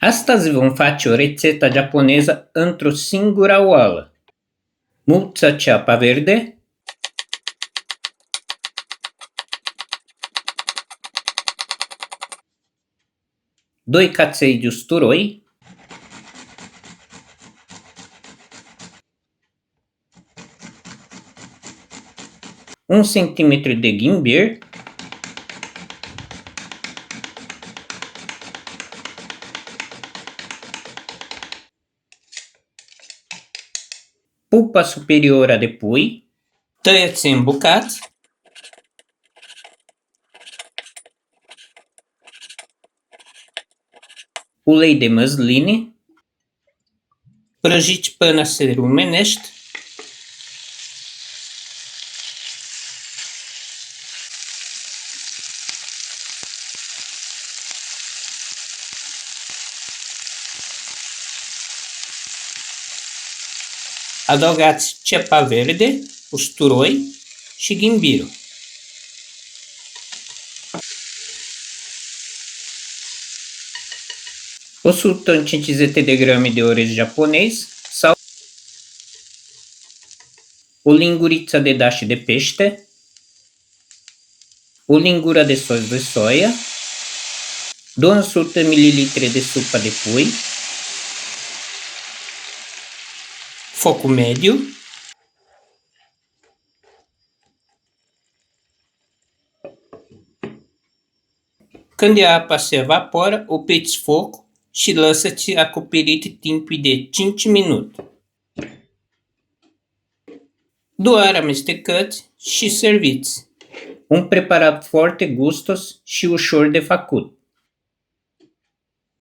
Astăzi vom face o rețetă japoneză într-o singură oală. Multă ceapă verde, doi caței de usturoi, un centimetru de ghimbir, pupa superioră de pui, tăiați în bucăți, ulei de măsline, prăjiți până se rumenește, adăugați ceapa verde, usturoi și ghimbirul. O 150 de grame de orez japonez sau o linguriță de dashi de pește, o lingură de sos de soia, 200 ml de supă de pui, focul mediu, când apa se evaporă, opriți focul și lăsați acoperit timpul de 5 minute. Doar amestecați și serviți. Un preparat foarte gustos și ușor de făcut.